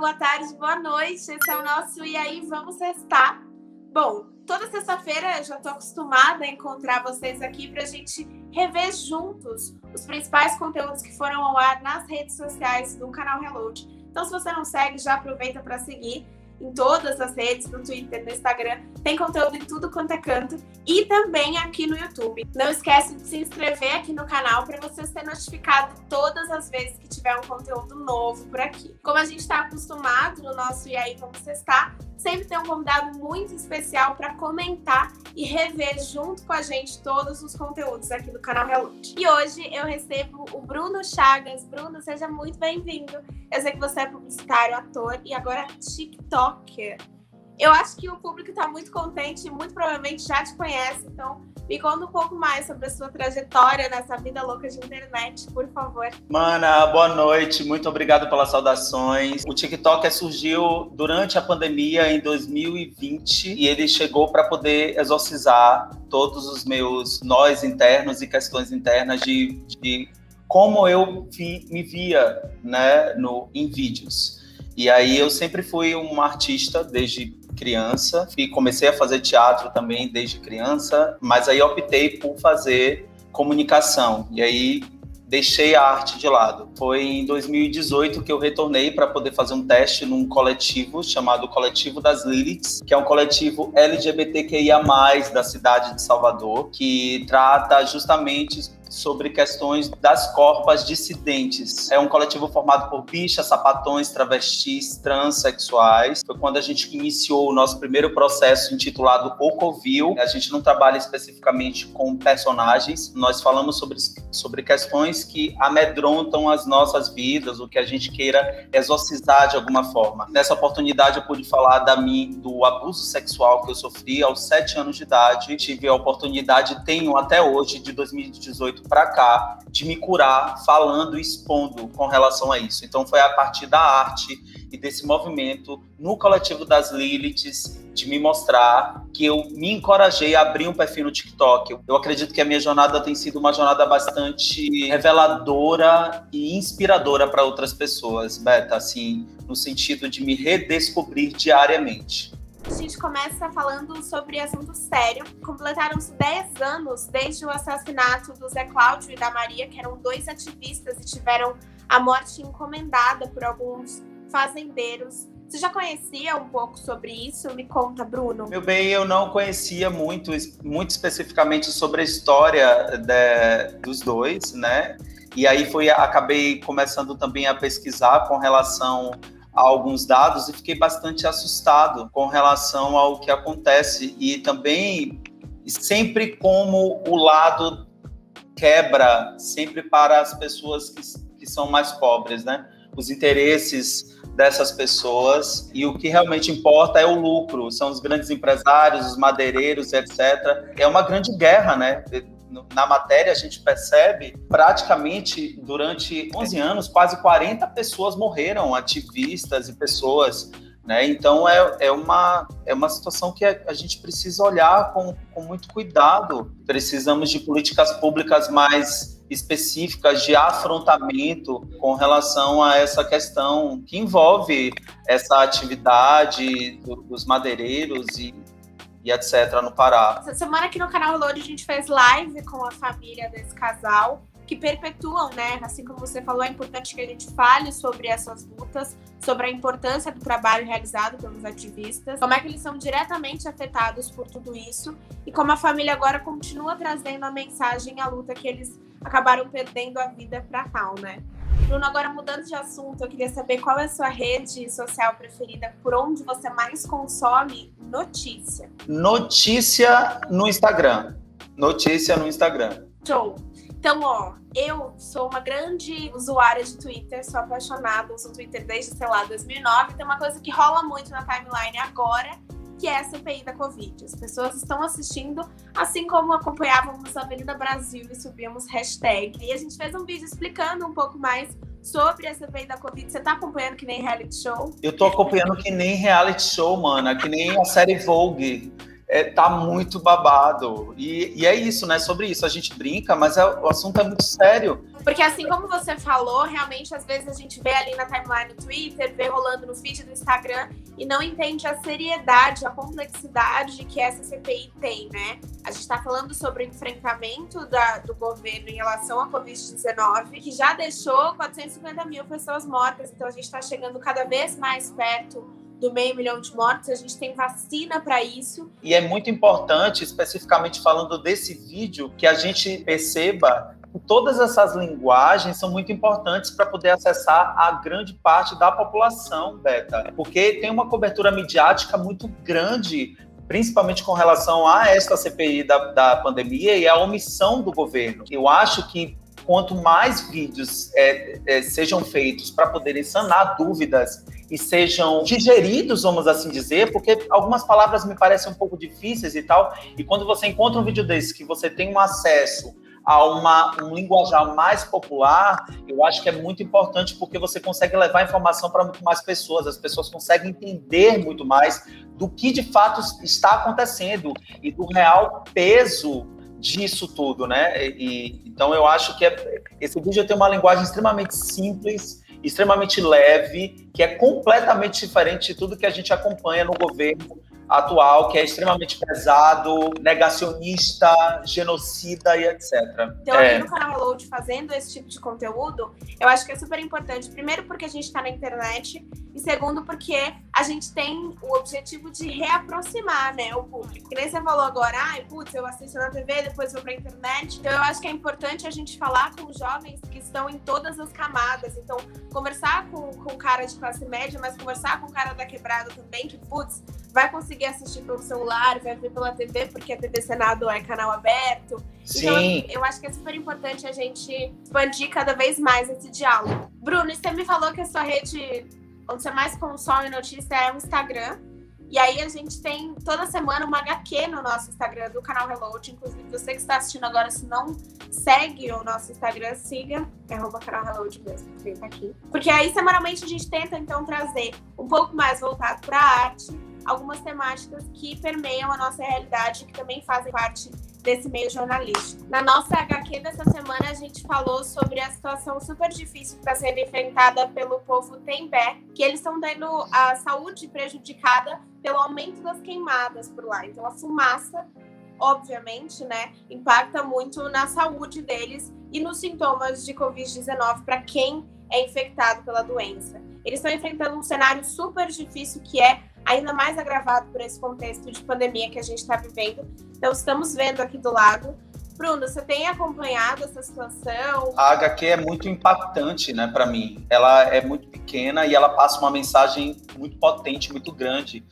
boa tarde, boa noite. Esse é o nosso E aí, vamos restar. Bom, toda sexta-feira eu já estou acostumada a encontrar vocês aqui para a gente rever juntos os principais conteúdos que foram ao ar nas redes sociais do canal Reload. Então, se você não segue, já aproveita para seguir em todas as redes, no Twitter, no Instagram. Tem conteúdo em tudo quanto é canto e também aqui no YouTube. Não esquece de se inscrever aqui no canal para você ser notificado todas as vezes que tiver um conteúdo novo por aqui. Como a gente está acostumado no nosso E aí, vamos testar, sempre tem um convidado muito especial para comentar e rever junto com a gente todos os conteúdos aqui do canal Reload. E hoje eu recebo o Bruno Chagas. Bruno, seja muito bem-vindo. Eu sei que você é publicitário, ator e agora TikToker. Eu acho que o público está muito contente e muito provavelmente já te conhece, então me conta um pouco mais sobre a sua trajetória nessa vida louca de internet, por favor. Mana, boa noite, muito obrigado pelas saudações. O TikTok surgiu durante a pandemia em 2020 e ele chegou para poder exorcizar todos os meus nós internos e questões internas de como eu me via, né, em vídeos. E aí eu sempre fui um artista desde criança e comecei a fazer teatro também desde criança, mas aí optei por fazer comunicação e aí deixei a arte de lado. Foi em 2018 que eu retornei para poder fazer um teste num coletivo chamado Coletivo das Liliths, que é um coletivo LGBTQIA+, da cidade de Salvador, que trata justamente sobre questões das corpas dissidentes. É um coletivo formado por bichas, sapatões, travestis, transexuais. Foi quando a gente iniciou o nosso primeiro processo intitulado O Covil. A gente não trabalha especificamente com personagens, nós falamos sobre questões que amedrontam as nossas vidas, o que a gente queira exorcizar de alguma forma. Nessa oportunidade eu pude falar do abuso sexual que eu sofri aos 7 anos de idade. Tive a oportunidade, tenho até hoje, de 2018 para cá, de me curar falando e expondo com relação a isso. Então foi a partir da arte e desse movimento no Coletivo das Liliths de me mostrar que eu me encorajei a abrir um perfil no TikTok. Eu acredito que a minha jornada tem sido uma jornada bastante reveladora e inspiradora para outras pessoas, Beta, assim, no sentido de me redescobrir diariamente. A gente começa falando sobre assunto sério. Completaram-se 10 anos desde o assassinato do Zé Cláudio e da Maria, que eram 2 ativistas e tiveram a morte encomendada por alguns fazendeiros. Você já conhecia um pouco sobre isso? Me conta, Bruno. Meu bem, eu não conhecia muito especificamente sobre a história dos dois, né? E aí acabei começando também a pesquisar com relação a alguns dados e fiquei bastante assustado com relação ao que acontece e também sempre como o lado quebra sempre para as pessoas que são mais pobres, né? Os interesses dessas pessoas e o que realmente importa é o lucro, são os grandes empresários, os madeireiros, etc. É uma grande guerra, né? Na matéria a gente percebe, praticamente durante 11 anos, quase 40 pessoas morreram, ativistas e pessoas, né? Então é uma situação que a gente precisa olhar com muito cuidado. Precisamos de políticas públicas mais específicas de afrontamento com relação a essa questão que envolve essa atividade dos madeireiros e etc. no Pará. Essa semana aqui no canal Reload a gente fez live com a família desse casal, que perpetuam, né? Assim como você falou, é importante que a gente fale sobre essas lutas, sobre a importância do trabalho realizado pelos ativistas, como é que eles são diretamente afetados por tudo isso e como a família agora continua trazendo a mensagem, a luta que eles acabaram perdendo a vida para tal, né? Bruno, agora mudando de assunto, eu queria saber qual é a sua rede social preferida, por onde você mais consome notícia. Notícia no Instagram. Notícia no Instagram. Show! Então, eu sou uma grande usuária de Twitter, sou apaixonada, uso o Twitter desde, 2009. Tem uma coisa que rola muito na timeline agora, que é a CPI da Covid. As pessoas estão assistindo, assim como acompanhávamos a Avenida Brasil e subíamos hashtag. E a gente fez um vídeo explicando um pouco mais sobre a CPI da Covid. Você tá acompanhando que nem reality show? Eu tô acompanhando que nem reality show, mana, que nem a série Vogue. tá muito babado. E é isso, né? Sobre isso a gente brinca, mas o assunto é muito sério. Porque assim como você falou, realmente às vezes a gente vê ali na timeline do Twitter, vê rolando no feed do Instagram e não entende a seriedade, a complexidade que essa CPI tem, né? A gente está falando sobre o enfrentamento do governo em relação à Covid-19, que já deixou 450 mil pessoas mortas. Então a gente está chegando cada vez mais perto do 500 mil de mortos, a gente tem vacina para isso. E é muito importante, especificamente falando desse vídeo, que a gente perceba que todas essas linguagens são muito importantes para poder acessar a grande parte da população, Beta, porque tem uma cobertura midiática muito grande, principalmente com relação a esta CPI da pandemia e a omissão do governo. Eu acho que quanto mais vídeos sejam feitos para poderem sanar dúvidas e sejam digeridos, vamos assim dizer, porque algumas palavras me parecem um pouco difíceis e tal, e quando você encontra um vídeo desse que você tem um acesso a um linguajar mais popular, eu acho que é muito importante porque você consegue levar informação para muito mais pessoas, as pessoas conseguem entender muito mais do que de fato está acontecendo e do real peso disso tudo, né? Então eu acho que esse vídeo tem uma linguagem extremamente simples, extremamente leve, que é completamente diferente de tudo que a gente acompanha no governo atual, que é extremamente pesado, negacionista, genocida e etc. Então, aqui no canal Reload, fazendo esse tipo de conteúdo, eu acho que é super importante. Primeiro, porque a gente está na internet. E segundo, porque a gente tem o objetivo de reaproximar, né, o público. Que nem você falou agora, eu assisto na TV, depois vou pra internet. Então, eu acho que é importante a gente falar com os jovens que estão em todas as camadas. Então, conversar com o cara de classe média, mas conversar com o cara da quebrada também, que, vai conseguir assistir pelo celular, vai ver pela TV, porque a TV Senado é canal aberto. Sim. Então, eu acho que é super importante a gente expandir cada vez mais esse diálogo. Bruno, você me falou que a sua rede onde você mais consome notícia é o Instagram. E aí a gente tem toda semana uma HQ no nosso Instagram do canal Reload. Inclusive, você que está assistindo agora, se não segue o nosso Instagram, siga. É @canal Reload mesmo, que tá aqui. Porque aí, semanalmente, a gente tenta, então, trazer um pouco mais voltado para a arte, algumas temáticas que permeiam a nossa realidade, que também fazem parte desse meio jornalístico. Na nossa HQ dessa semana, a gente falou sobre a situação super difícil que está sendo enfrentada pelo povo Tembé, que eles estão tendo a saúde prejudicada pelo aumento das queimadas por lá. Então, a fumaça, obviamente, né, impacta muito na saúde deles e nos sintomas de Covid-19 para quem é infectado pela doença. Eles estão enfrentando um cenário super difícil que é ainda mais agravado por esse contexto de pandemia que a gente está vivendo. Então, estamos vendo aqui do lado. Bruno, você tem acompanhado essa situação? A HQ é muito impactante, né, para mim. Ela é muito pequena e ela passa uma mensagem muito potente, muito grande.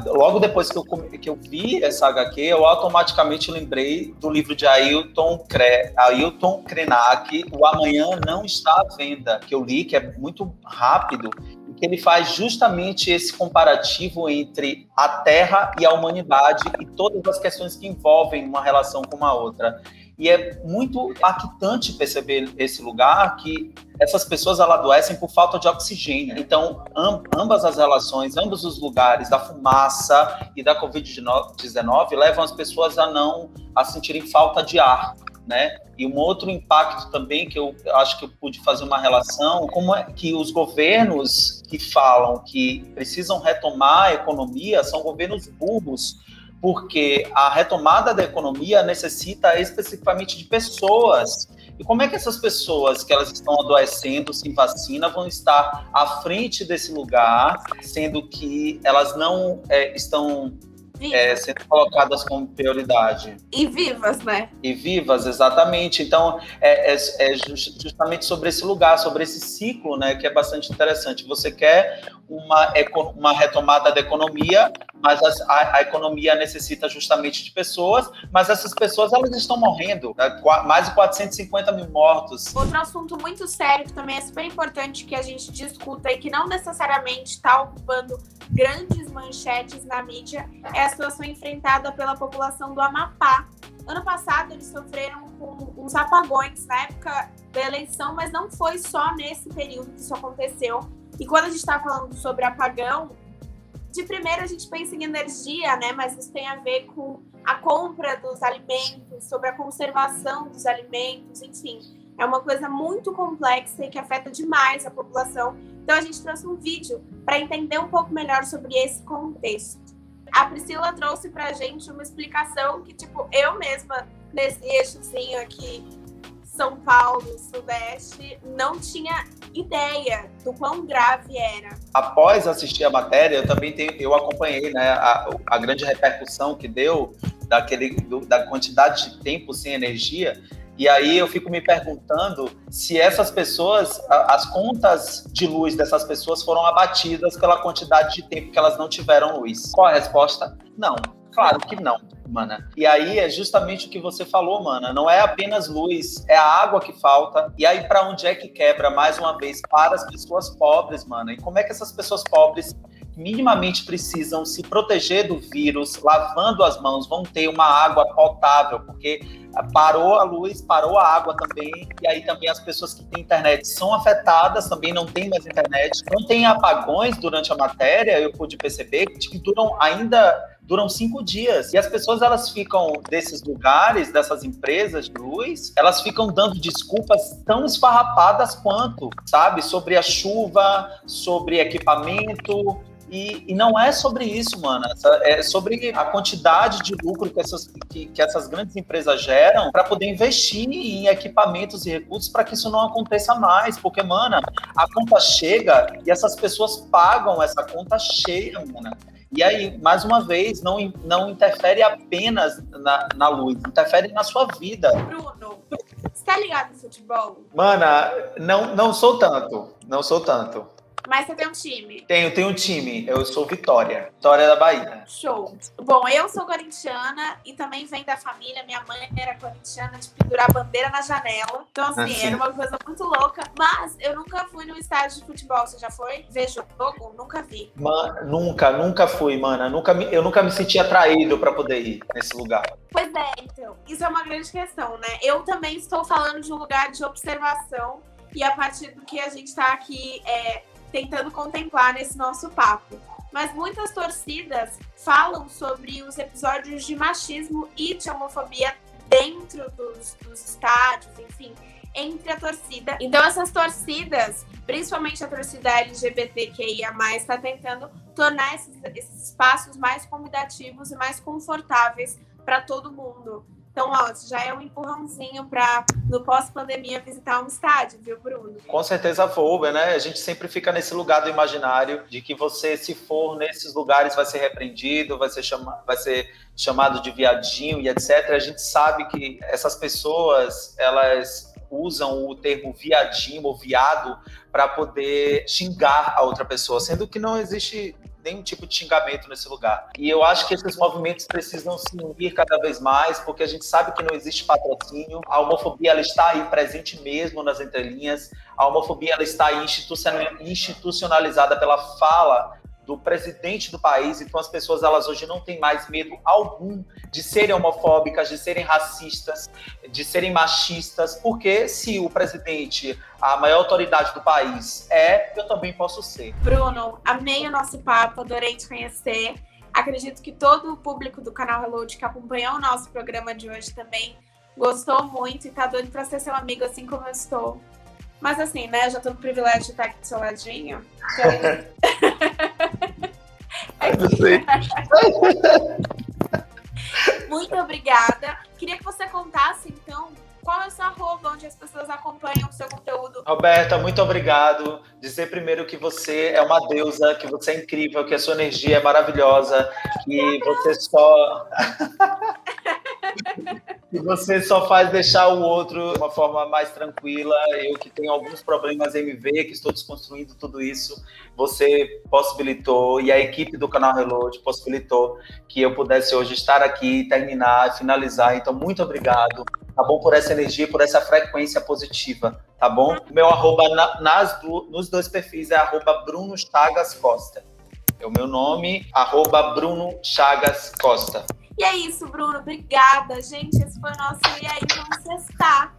Logo depois que eu vi essa HQ, eu automaticamente lembrei do livro de Ailton Krenak, O Amanhã Não Está à Venda, que eu li, que é muito rápido, e que ele faz justamente esse comparativo entre a Terra e a humanidade e todas as questões que envolvem uma relação com uma outra. E é muito impactante perceber esse lugar que essas pessoas adoecem por falta de oxigênio. Então, ambas as relações, ambos os lugares da fumaça e da Covid-19 levam as pessoas a sentirem falta de ar, né? E um outro impacto também que eu acho que eu pude fazer uma relação, como é que os governos que falam que precisam retomar a economia são governos burros, porque a retomada da economia necessita especificamente de pessoas. E como é que essas pessoas que elas estão adoecendo sem vacina vão estar à frente desse lugar, sendo que elas não estão sendo colocadas como prioridade? E vivas, né? E vivas, exatamente. Então, justamente sobre esse lugar, sobre esse ciclo, né, que é bastante interessante. Você quer uma retomada da economia, mas a economia necessita justamente de pessoas, mas essas pessoas, elas estão morrendo, né? Mais de 450 mil mortos. Outro assunto muito sério, que também é super importante que a gente discuta e que não necessariamente está ocupando grandes manchetes na mídia, é a situação enfrentada pela população do Amapá. Ano passado, eles sofreram com uns apagões na época da eleição, mas não foi só nesse período que isso aconteceu. E quando a gente está falando sobre apagão, de primeira a gente pensa em energia, né? Mas isso tem a ver com a compra dos alimentos, sobre a conservação dos alimentos, enfim. É uma coisa muito complexa e que afeta demais a população. Então a gente trouxe um vídeo para entender um pouco melhor sobre esse contexto. A Priscila trouxe pra gente uma explicação que, tipo, eu mesma, nesse eixozinho aqui, São Paulo, Sudeste, não tinha ideia do quão grave era. Após assistir a matéria, eu acompanhei, né, a grande repercussão que deu da quantidade de tempo sem energia. E aí eu fico me perguntando se essas pessoas, as contas de luz dessas pessoas foram abatidas pela quantidade de tempo que elas não tiveram luz. Qual a resposta? Não. Claro que não, mana. E aí é justamente o que você falou, mana. Não é apenas luz, é a água que falta. E aí para onde é que quebra, mais uma vez, para as pessoas pobres, mana? E como é que essas pessoas pobres minimamente precisam se proteger do vírus, lavando as mãos, vão ter uma água potável, porque parou a luz, parou a água também, e aí também as pessoas que têm internet são afetadas, também não tem mais internet. Não tem apagões durante a matéria, eu pude perceber, que duram 5 dias. E as pessoas, elas ficam, desses lugares, dessas empresas de luz, elas ficam dando desculpas tão esfarrapadas quanto, sabe? Sobre a chuva, sobre equipamento. E não é sobre isso, mano. É sobre a quantidade de lucro que essas grandes empresas geram para poder investir em equipamentos e recursos para que isso não aconteça mais. Porque, mano, a conta chega e essas pessoas pagam essa conta cheia, mano. E aí, mais uma vez, não interfere apenas na luz, interfere na sua vida. Bruno, você tá ligado no futebol? Mana, não sou tanto. Não sou tanto. Mas você tem um time? Tenho um time. Eu sou Vitória da Bahia. Show. Bom, eu sou corintiana e também vem da família. Minha mãe era corintiana de pendurar bandeira na janela. Então, assim, era uma coisa muito louca. Mas eu nunca fui num estádio de futebol. Você já foi ver jogo? Nunca vi. Nunca fui, mana. Eu nunca me senti atraído para poder ir nesse lugar. Pois é, então. Isso é uma grande questão, né? Eu também estou falando de um lugar de observação. E a partir do que a gente está aqui tentando contemplar nesse nosso papo. Mas muitas torcidas falam sobre os episódios de machismo e de homofobia dentro dos estádios, enfim, entre a torcida. Então essas torcidas, principalmente a torcida LGBTQIA+, está tentando tornar esses espaços mais convidativos e mais confortáveis para todo mundo. Então, já é um empurrãozinho para, no pós-pandemia, visitar um estádio, viu, Bruno? Com certeza vou, né? A gente sempre fica nesse lugar do imaginário de que você, se for nesses lugares, vai ser repreendido, vai ser chamado de viadinho e etc. A gente sabe que essas pessoas, elas usam o termo viadinho ou viado para poder xingar a outra pessoa, sendo que não existe nenhum tipo de xingamento nesse lugar. E eu acho que esses movimentos precisam se unir cada vez mais, porque a gente sabe que não existe patrocínio. A homofobia, ela está aí presente mesmo nas entrelinhas. A homofobia, ela está aí institucionalizada pela fala do presidente do país. Então as pessoas, elas hoje não têm mais medo algum de serem homofóbicas, de serem racistas, de serem machistas, porque se o presidente, a maior autoridade do país eu também posso ser. Bruno, amei o nosso papo, adorei te conhecer. Acredito que todo o público do canal Reload que acompanhou o nosso programa de hoje também gostou muito e tá doido pra ser seu amigo, assim como eu estou. Mas assim, né, já tô no privilégio de estar aqui do seu ladinho. Então... Muito obrigada. Queria que você contasse, então, qual é o seu arroba, onde as pessoas acompanham o seu conteúdo. Roberta, muito obrigado. Dizer primeiro que você é uma deusa, que você é incrível, que a sua energia é maravilhosa, que você só... E você só faz deixar o outro de uma forma mais tranquila. Eu que tenho alguns problemas em me ver, que estou desconstruindo tudo isso, você possibilitou, e a equipe do canal Reload possibilitou que eu pudesse hoje estar aqui, terminar, finalizar. Então, muito obrigado, tá bom? Por essa energia, por essa frequência positiva, tá bom? O meu arroba nos dois perfis é @Bruno Chagas Costa. É o meu nome, @Bruno Chagas Costa. E é isso, Bruno. Obrigada, gente. Esse foi o nosso E aí, vamos sextar.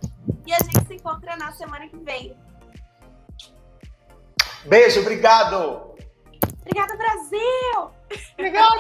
E a gente se encontra na semana que vem. Beijo, obrigado! Obrigada, Brasil! Obrigado!